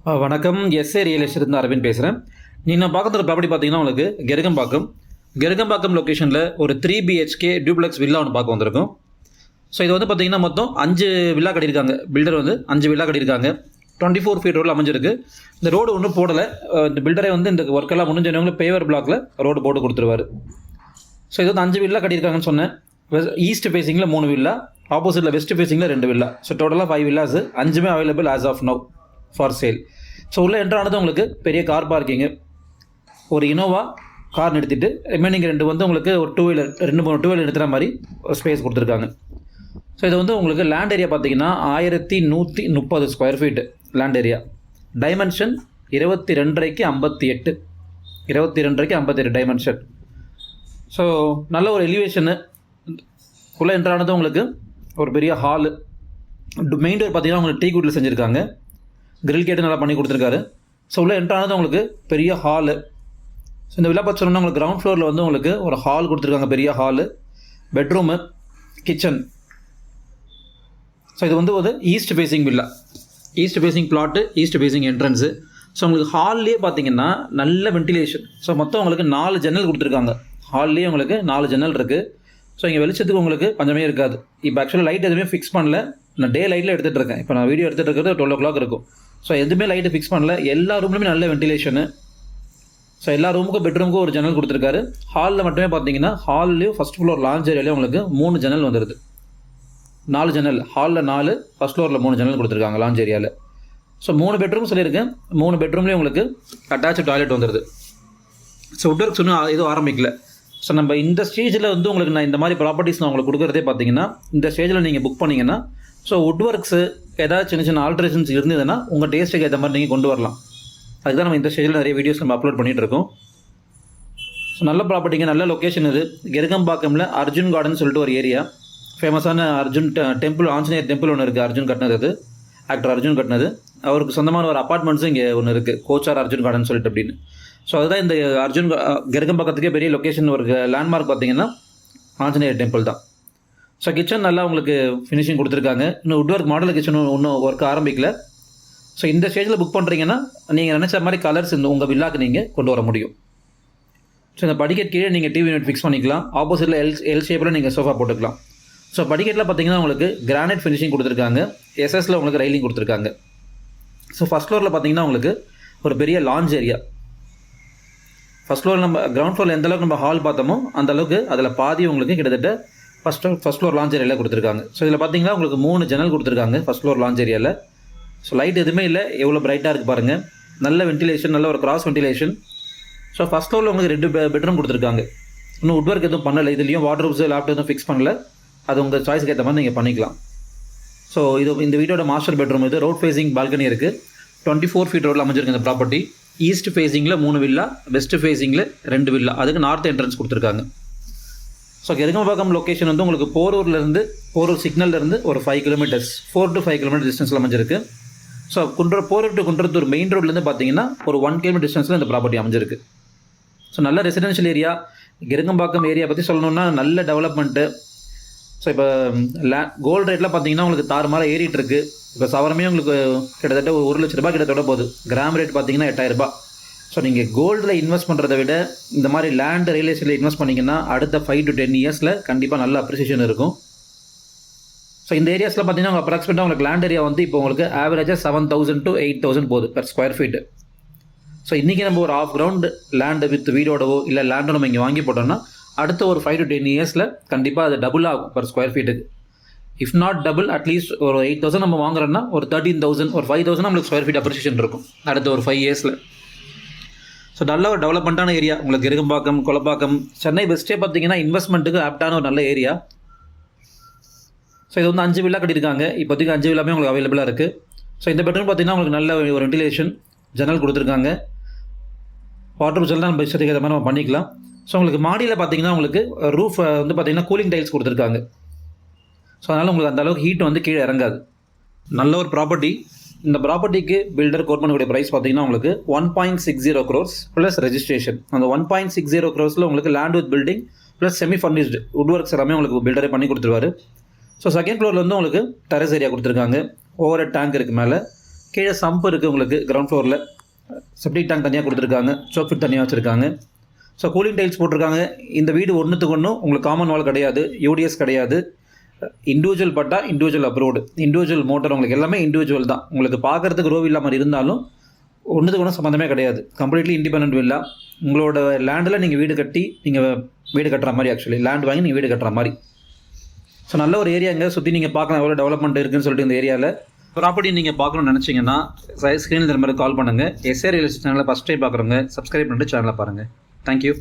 வணக்கம். S A real estate Aravind பேசுகிறேன். நான் பார்க்குற ப்ராப்பர்ட்டி பார்த்தீங்கன்னா உங்களுக்கு கெருகம்பாக்கம் லொக்கேஷனில் ஒரு 3 பிஹெச்கே டியூப்ளெக்ஸ் வில்லா ஒன்று பார்க்க வந்திருக்கும். ஸோ இது வந்து பார்த்தீங்கன்னா மொத்தம் 5 வில்லா கட்டியிருக்காங்க. பில்டர் வந்து 5 வில்லா கட்டியிருக்காங்க. 24 ஃபீட் ரோடில் அமைஞ்சிருக்கு. இந்த ரோடு ஒன்றும் போடலை. இந்த பில்டரே வந்து இந்த ஒர்க்கெல்லாம் முடிஞ்சவங்களுக்கு பேவர் பிளாக்ல ரோடு போட்டு கொடுத்துருவாரு. ஸோ இது வந்து 5 வில்லா கட்டியிருக்காங்கன்னு சொன்னேன். ஈஸ்ட் ஃபேஸிங்கில் 3 வில்லா, ஆப்போசிட்டில் வெஸ்ட் ஃபேஸிங்கில் 2 வில்லா. ஸோ டோட்டலாக 5 வில்லாஸ், 5மே available as of now for sale. So உள்ளே என்ட்ரானது உங்களுக்கு பெரிய கார் பார்க்கிங்கு, ஒரு இனோவா கார் நிறுத்திட்டு ரிமைனிங் 2 வந்து உங்களுக்கு ஒரு 2 வீலர் 2-3 2 வீலர் நிறுத்துகிற மாதிரி ஒரு ஸ்பேஸ் கொடுத்துருக்காங்க. ஸோ இது வந்து உங்களுக்கு லேண்ட் ஏரியா பார்த்தீங்கன்னா 1130 square feet land area. Dimension 22.5 58 22.5 dimension. So நல்ல ஒரு எலிவேஷனு. உள்ளே என்ட்ரானது உங்களுக்கு ஒரு பெரிய ஹாலு. மெயின் டோர் பார்த்தீங்கன்னா உங்களுக்கு டீ குட்டில் செஞ்சுருக்காங்க. கிரில் கேட்டு நல்லா பண்ணி கொடுத்துருக்காரு. ஸோ உள்ளே என்ட்ரானது உங்களுக்கு பெரிய ஹாலு. ஸோ இந்த வில்லா பார்த்து சொன்னோம்னா உங்களுக்கு கிரவுண்ட் ஃப்ளோரில் வந்து உங்களுக்கு ஒரு ஹால் கொடுத்துருக்காங்க, பெரிய ஹாலு, பெட்ரூமு, கிச்சன். ஸோ இது வந்து ஒரு east facing villa, east facing plot, east facing entrance. So உங்களுக்கு ஹால்லேயே பார்த்தீங்கன்னா நல்ல வென்டிலேஷன். ஸோ மொத்தம் உங்களுக்கு 4 ஜன்னல் கொடுத்துருக்காங்க. ஹால்லேயே உங்களுக்கு 4 ஜன்னல் இருக்குது. ஸோ இங்கே வெளிச்சத்துக்கு உங்களுக்கு பஞ்சமே இருக்காது. இப்போ ஆக்சுவலாக லைட் எதுவுமே ஃபிக்ஸ் பண்ணல. நான் டே லைட்டில் எடுத்துகிட்டு இருக்கேன். இப்போ நான் வீடியோ எடுத்துகிட்டு இருக்கிறது 12 o'clock இருக்கும். ஸோ எதுவுமே லைட்டு ஃபிக்ஸ் பண்ணல. எல்லா ரூம்லையுமே நல்ல வென்டிலேஷனு. ஸோ எல்லா ரூமுக்கும் பெட்ரூமுக்கும் ஒரு ஜன்னல் கொடுத்துருக்காரு. ஹாலில் மட்டுமே பார்த்தீங்கன்னா ஹால்லேயும் ஃபஸ்ட் ஃப்ளோர் லான்ச் ஏரியாலையும் உங்களுக்கு 3 ஜன்னல் வந்துடுது. 4 ஜன்னல், ஹாலில் 4, ஃபஸ்ட் ஃப்ளோரில் 3 ஜன்னல் கொடுத்துருக்காங்க லான்ச் ஏரியாவில். ஸோ 3 பெட்ரூம் சொல்லியிருக்கேன். 3 பெட்ரூம்லேயும் உங்களுக்கு அட்டாச்சு டாய்லெட் வந்துடுது. ஸோ வுட் ஒர்க்ஸ் இன்னும் எதுவும் ஆரம்பிக்கல. ஸோ நம்ம இந்த ஸ்டேஜில் வந்து உங்களுக்கு நான் இந்த மாதிரி ப்ராப்பர்ட்டிஸ் நான் உங்களுக்கு கொடுக்குறதே பார்த்தீங்கன்னா இந்த ஸ்டேஜில் நீங்கள் புக் பண்ணிங்கன்னா ஸோ வுட் ஒர்க்ஸு ஏதாவது சின்ன சின்ன ஆல்ட்ரேஷன்ஸ் இருந்ததுன்னா உங்கள் டேஸ்ட்டுக்கு ஏற்ற மாதிரி நீங்கள் கொண்டு வரலாம். அதுதான் நம்ம இந்த ஸ்டேஜில் நிறைய வீடியோஸ் நம்ம அப்லோட் பண்ணிகிட்டு இருக்கோம். ஸோ நல்ல ப்ராப்பர்ட்டிங்க, நல்ல லொக்கேஷன் இது. கெருகம்பாக்கமில் அர்ஜுன் கார்டன் சொல்லிட்டு ஒரு ஏரியா, ஃபேமஸான அர்ஜுன் டெம்பிள், ஆஞ்சநேயர் டெம்பிள் ஒன்று இருக்குது. அர்ஜுன் கட்டினது, அது ஆக்டர் அர்ஜுன் கட்டினது. அவருக்கு சொந்தமான ஒரு அப்பார்ட்மெண்ட்ஸும் இங்கே ஒன்று இருக்குது, கோச்சார் அர்ஜுன் கார்டன் சொல்லிட்டு அப்படின்னு. ஸோ அதுதான் இந்த கெருகம்பாக்கத்துக்கே பெரிய லொக்கேஷன். ஒரு லேண்ட்மார்க் பார்த்தீங்கன்னா ஆஞ்சநேயர் டெம்பிள் தான். ஸோ கிச்சன் நல்லா உங்களுக்கு ஃபினிஷிங் கொடுத்துருக்காங்க. இன்னும் வுட் ஒர்க் மாடல் கிச்சன் இன்னும் ஒர்க் ஆரம்பிக்கல. ஸோ இந்த ஸ்டேஜில் புக் பண்ணுறீங்கன்னா நீங்கள் நினச்ச மாதிரி கலர்ஸ் இந்த உங்கள் வில்லாக்கு நீங்கள் கொண்டு வர முடியும். ஸோ இந்த படிக்கட் கீழே நீங்கள் டிவி யூனிட் ஃபிக்ஸ் பண்ணிக்கலாம். ஆப்போசிட்டில் எல் ஷேப்பில் நீங்கள் சோஃபா போட்டுக்கலாம். ஸோ படிக்கட்டில் பார்த்தீங்கன்னா உங்களுக்கு கிரானைட் ஃபினிஷிங் கொடுத்துருக்காங்க. எஸ்எஸ்ல உங்களுக்கு ரைலிங் கொடுத்துருக்காங்க. ஸோ ஃபஸ்ட் ஃப்ளோரில் பார்த்தீங்கன்னா உங்களுக்கு ஒரு பெரிய லான்ச் ஏரியா. ஃபஸ்ட் ஃப்ளோர் நம்ம கிரவுண்ட் ஃப்ளோரில் எந்த அளவுக்கு நம்ம ஹால் பார்த்தோமோ அந்த அளவுக்கு அதில் பாதி உங்களுக்கு கிட்டத்தட்ட ஃபஸ்ட் ஃப்ளோர் லான்ச் ஏரியாவில் கொடுத்துருக்காங்க. ஸோ இதில் பார்த்தீங்கன்னா உங்களுக்கு 3 ஜன்னல் கொடுத்துருக்காங்க ஃபஸ்ட் ஃப்ளோர் லான்ச் ஏரியாவில். ஸோ லைட் எதுவுமே இல்லை, எவ்வளோ பிரைட்டாக இருக்குது பாருங்கள். நல்ல வென்டிலேஷன், நல்ல ஒரு கிராஸ் வென்டிலேஷன். ஸோ ஃபஸ்ட் ஃப்ளோரில் உங்களுக்கு 2 பெட்ரூம் கொடுத்துருக்காங்க. இன்னும் வுட் ஒர்க் எதுவும் பண்ணலை. இதுலேயும் வாட்ரூப்ஸ் லேப்டாப் எதுவும் ஃபிக்ஸ் பண்ணல. அது உங்கள் சாய்ஸ்க்கு ஏற்ற மாதிரி நீங்கள் பண்ணிக்கலாம். ஸோ இது இந்த வீட்டோட மாஸ்டர் பெட்ரூம். இது ரோட் ஃபேஸிங் பால்கனி இருக்குது. 24 ஃபீட் ரோடில் அமைஞ்சிருக்கு இந்த ப்ராப்பர்ட்டி. ஈஸ்ட் ஃபேஸிங்கில் 3 வில்லா, வெஸ்ட் ஃபேஸிங்கில் 2 வில்லா, அதுக்கு நார்த் என்ட்ரன்ஸ் கொடுத்துருக்காங்க. ஸோ கெருகம்பாக்கம் லொக்கேஷன் வந்து உங்களுக்கு போரூர் சிக்னல்லேருந்து ஒரு 5 கிலோமீட்டர்ஸ், 4 to 5 கிலோமீட்டர் டிஸ்டன்ஸில் அமைஞ்சிருக்கு. So Porur to Kundrathur main ரோட்லேருந்து பார்த்தீங்கன்னா ஒரு 1 கிலோமீட்டர் டிஸ்டன்ஸில் இந்த ப்ராப்பர்ட்டி அமைஞ்சிருக்கு. ஸோ நல்ல ரெசிடென்ஷியல் ஏரியா. கெருகம்பாக்கம் ஏரியா பற்றி சொல்லணுன்னா நல்ல டெவலப்மெண்ட்டு. ஸோ இப்போ கோல்டு ரேட்லாம் பார்த்தீங்கன்னா உங்களுக்கு தாறுமாறாக ஏறிட்டு இருக்குது. இப்போ சவரமே உங்களுக்கு கிட்டத்தட்ட ஒரு 1 லட்ச ரூபா கிட்டத்தட்ட போகுது. கிராம் ரேட் பார்த்தீங்கன்னா 8000 ரூபாய். ஸோ நீங்கள் கோல்டில் இன்வெஸ்ட் பண்ணுறதை விட இந்த மாதிரி லேண்ட் ரியல் எஸ்டேட்டில் இன்வெஸ்ட் பண்ணிங்கன்னா அடுத்த 5 to 10 இயர்ஸில் கண்டிப்பாக நல்ல அப்ரிசியேஷன் இருக்கும். ஸோ இந்த ஏரியாஸில் பார்த்தீங்கன்னா உங்களுக்கு அப்ராக்சிமேட்டாக உங்களுக்கு லேண்ட் ஏரியா வந்து இப்போ உங்களுக்கு ஆவரேஜாக 7,000 to 8,000 போகுது பெர் ஸ்கொயர் ஃபீட்டு. ஸோ இன்றைக்கி நம்ம ஒரு ஆஃப் கிரவுண்ட் லேண்டு வித் வீடோடவோ இல்லை லேண்டோ நம்ம இங்கே வாங்கி போட்டோம்னா அடுத்த ஒரு 5 to 10 இயர்ஸில் கண்டிப்பாக அது டபுள் ஆகும் பெர் ஸ்கொயர் ஃபீட்டுக்கு. இஃப் நாட் டபுள், அட்லீஸ்ட் ஒரு 8,000 நம்ம வாங்குறோன்னா ஒரு 13,000 ஒரு 5,000 நம்மளுக்கு ஸ்கொயர் ஃபீட் அப்ரிசியேஷன் இருக்கும் அடுத்த ஒரு 5 இயர்ஸில். ஸோ நல்ல ஒரு டெவலப்மெண்ட்டான ஏரியா உங்களுக்கு கெருகம்பாக்கம், கொலப்பாக்கம், சென்னை வெஸ்ட்டே பார்த்தீங்கன்னா இன்வெஸ்ட்மெண்ட்டுக்கு ஆப்டான ஒரு நல்ல ஏரியா. ஸோ இது வந்து 5 வில்லா கட்டியிருக்காங்க. இப்போதைக்கு 5 வில்லாமே உங்களுக்கு அவைலபிளாக இருக்குது. ஸோ இந்த பெட்ரூம் பார்த்தீங்கன்னா உங்களுக்கு நல்ல ஒரு வென்டிலேஷன், ஜன்னல் கொடுத்துருக்காங்க. வாட்டர் ஜெல்லாம் நம்ம இஷ்டத்துக்கு ஏற்ற மாதிரி நம்ம பண்ணிக்கலாம். ஸோ உங்களுக்கு மாடியில் பார்த்தீங்கன்னா உங்களுக்கு ரூஃப் வந்து பார்த்தீங்கன்னா கூலிங் டைல்ஸ் கொடுத்துருக்காங்க. ஸோ அதனால் உங்களுக்கு அந்த அளவுக்கு ஹீட் வந்து கீழே இறங்காது. நல்ல ஒரு ப்ராப்பர்ட்டி. இந்த ப்ராப்பர்ட்டிக்கு பில்டர் கோட் பண்ணக்கூடிய ப்ரைஸ் பார்த்தீங்கன்னா உங்களுக்கு 1.60 crores ப்ளஸ் ரெஜிஸ்ட்ரேஷன். அந்த 1.60 crores உங்களுக்கு land with building plus semi furnished would works எல்லாமே உங்களுக்கு பில்டரே பண்ணி கொடுத்துருவாரு. ஸோ செகண்ட் ஃப்ளோரில் வந்து உங்களுக்கு டெரஸ் ஏரியா கொடுத்துருக்காங்க. ஓவர் ஹெட் டேங்க் இருக்குது மேலே. கீழே சம்ப் இருக்குது உங்களுக்கு கிரவுண்ட் ஃப்ளோரில். செப்டிக் டேங்க் தனியாக கொடுத்துருக்காங்க, சோக் ஃபிட் தனியாக வச்சுருக்காங்க. ஸோ கூலிங் டைல்ஸ் போட்டிருக்காங்க. இந்த வீடு ஒன்றுத்துக்கு ஒன்றும் உங்களுக்கு காமன் வால் கிடையாது, யூடிஎஸ் கிடையாது. இண்டிவிஜுவல் பட்டா, இண்டிவிஜுவல் அப்ரோடு, இண்டிவிஜுவல் மோட்டர், உங்களுக்கு எல்லாமே இண்டிவிஜுவல் தான். உங்களுக்கு பார்க்குறதுக்கு ரோ வில்லா மாதிரி இருந்தாலும் ஒன்றுத்துக்கு ஒன்றும் சம்மந்தமே கிடையாது. Completely independent villa. உங்களோட லேண்டில் நீங்கள் வீடு கட்டி நீங்கள் வீடு கட்டுற மாதிரி, ஆக்சுவலி லேண்ட் வாங்கி நீங்கள் வீடு கட்டுற மாதிரி. ஸோ நல்ல ஒரு ஏரியாங்க, சுற்றி நீங்கள் பார்க்கலாம் எவ்வளோ டெவலப்மெண்ட் இருக்குதுன்னு சொல்லிட்டு இந்த ஏரியாவில். ப்ராப்பர்ட்டி நீங்கள் பார்க்கணும்னு நினச்சிங்கன்னா ஸ்க்ரீனில் இந்த மாதிரி கால் பண்ணுங்கள். எஸ்ஏ ரியல் எஸ்டேட் சேனலை ஃபஸ்ட் டைம் பார்க்குறவங்க சப்ஸ்கிரைப் பண்ணிட்டு சேனலை பாருங்கள். தேங்க்யூ.